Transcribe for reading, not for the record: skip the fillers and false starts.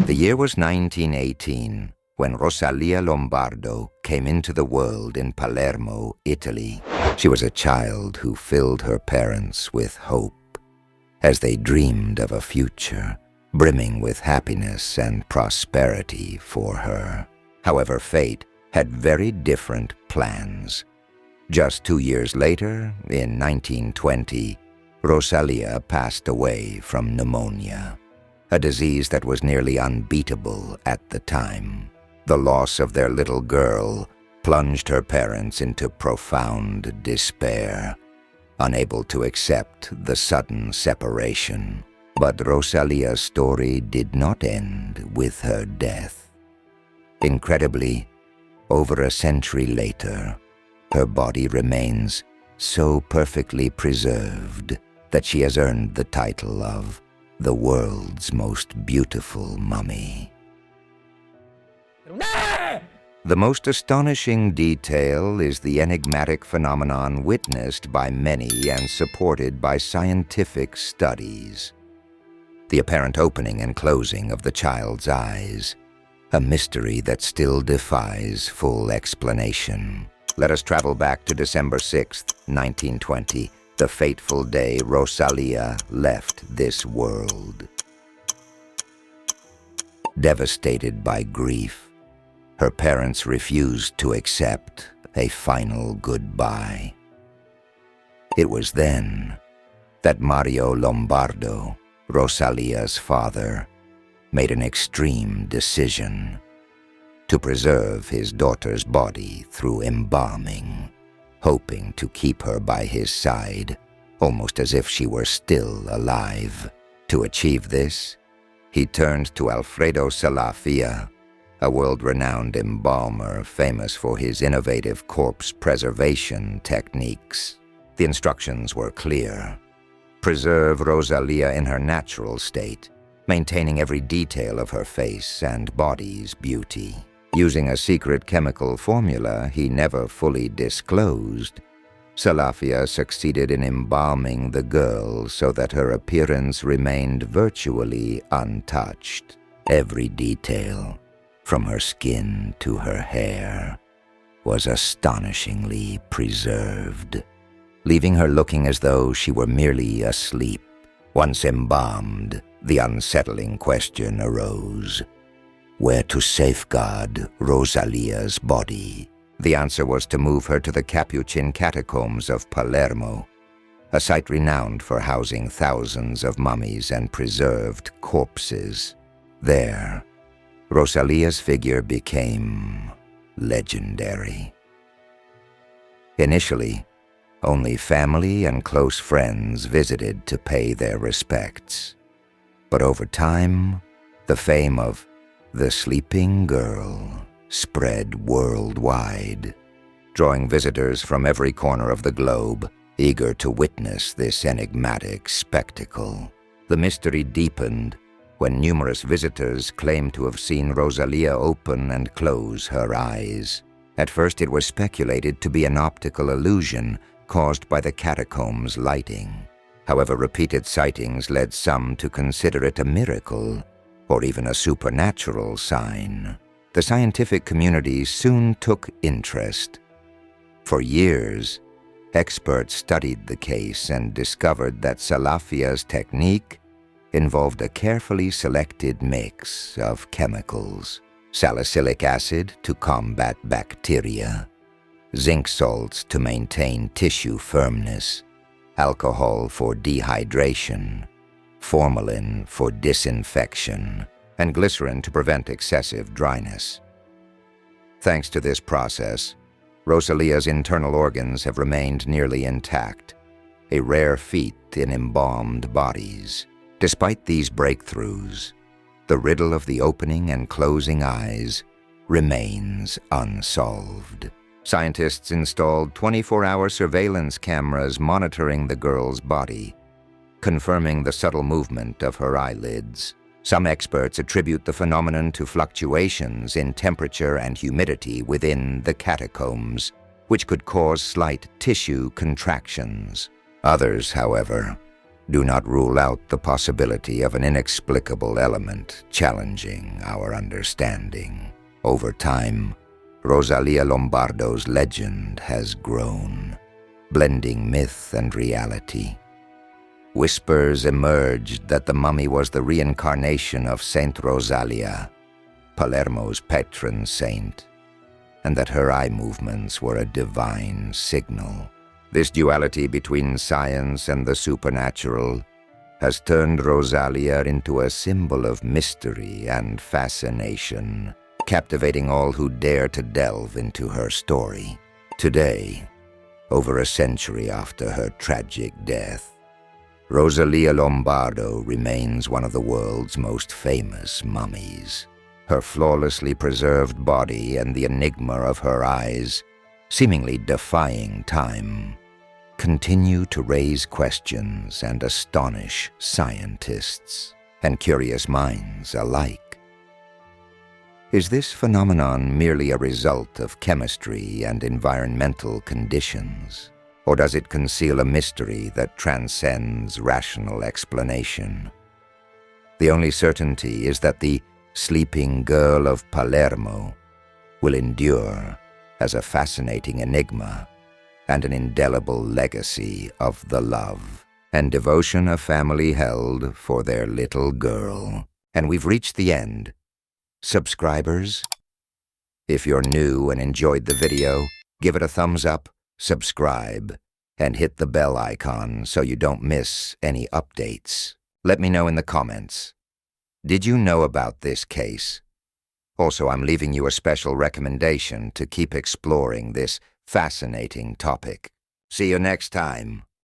The year was 1918, when Rosalia Lombardo came into the world in Palermo, Italy. She was a child who filled her parents with hope, as they dreamed of a future brimming with happiness and prosperity for her. However, fate had very different plans. Just 2 years later, in 1920, Rosalia passed away from pneumonia, a disease that was nearly unbeatable at the time. The loss of their little girl plunged her parents into profound despair, unable to accept the sudden separation. But Rosalia's story did not end with her death. Incredibly, over a century later, her body remains so perfectly preserved that she has earned the title of the world's most beautiful mummy. The most astonishing detail is the enigmatic phenomenon witnessed by many and supported by scientific studies. The apparent opening and closing of the child's eyes, a mystery that still defies full explanation. Let us travel back to December 6th, 1920, the fateful day Rosalia left this world. Devastated by grief, her parents refused to accept a final goodbye. It was then that Mario Lombardo, Rosalia's father, made an extreme decision to preserve his daughter's body through embalming, hoping to keep her by his side, almost as if she were still alive. To achieve this, he turned to Alfredo Salafia, a world-renowned embalmer famous for his innovative corpse preservation techniques. The instructions were clear. Preserve Rosalia in her natural state, maintaining every detail of her face and body's beauty. Using a secret chemical formula he never fully disclosed, Salafia succeeded in embalming the girl so that her appearance remained virtually untouched. Every detail, from her skin to her hair, was astonishingly preserved, leaving her looking as though she were merely asleep. Once embalmed, the unsettling question arose: where to safeguard Rosalia's body? The answer was to move her to the Capuchin Catacombs of Palermo, a site renowned for housing thousands of mummies and preserved corpses. There, Rosalia's figure became legendary. Initially, only family and close friends visited to pay their respects. But over time, the fame of the sleeping girl spread worldwide, drawing visitors from every corner of the globe, eager to witness this enigmatic spectacle. The mystery deepened when numerous visitors claimed to have seen Rosalia open and close her eyes. At first, it was speculated to be an optical illusion caused by the catacombs' lighting. However, repeated sightings led some to consider it a miracle, or even a supernatural sign. The scientific community soon took interest. For years, experts studied the case and discovered that Salafia's technique involved a carefully selected mix of chemicals: salicylic acid to combat bacteria, zinc salts to maintain tissue firmness, alcohol for dehydration, formalin for disinfection, and glycerin to prevent excessive dryness. Thanks to this process, Rosalia's internal organs have remained nearly intact, a rare feat in embalmed bodies. Despite these breakthroughs, the riddle of the opening and closing eyes remains unsolved. Scientists installed 24-hour surveillance cameras monitoring the girl's body, confirming the subtle movement of her eyelids. Some experts attribute the phenomenon to fluctuations in temperature and humidity within the catacombs, which could cause slight tissue contractions. Others, however, do not rule out the possibility of an inexplicable element challenging our understanding. Over time, Rosalia Lombardo's legend has grown, blending myth and reality. Whispers emerged that the mummy was the reincarnation of Saint Rosalia, Palermo's patron saint, and that her eye movements were a divine signal. This duality between science and the supernatural has turned Rosalia into a symbol of mystery and fascination, captivating all who dare to delve into her story. Today, over a century after her tragic death, Rosalia Lombardo remains one of the world's most famous mummies. Her flawlessly preserved body and the enigma of her eyes, seemingly defying time, continue to raise questions and astonish scientists and curious minds alike. Is this phenomenon merely a result of chemistry and environmental conditions, or does it conceal a mystery that transcends rational explanation? The only certainty is that the sleeping girl of Palermo will endure as a fascinating enigma and an indelible legacy of the love and devotion a family held for their little girl. And we've reached the end. Subscribers, if you're new and enjoyed the video, give it a thumbs up, subscribe, and hit the bell icon so you don't miss any updates. Let me know in the comments. Did you know about this case? Also, I'm leaving you a special recommendation to keep exploring this fascinating topic. See you next time.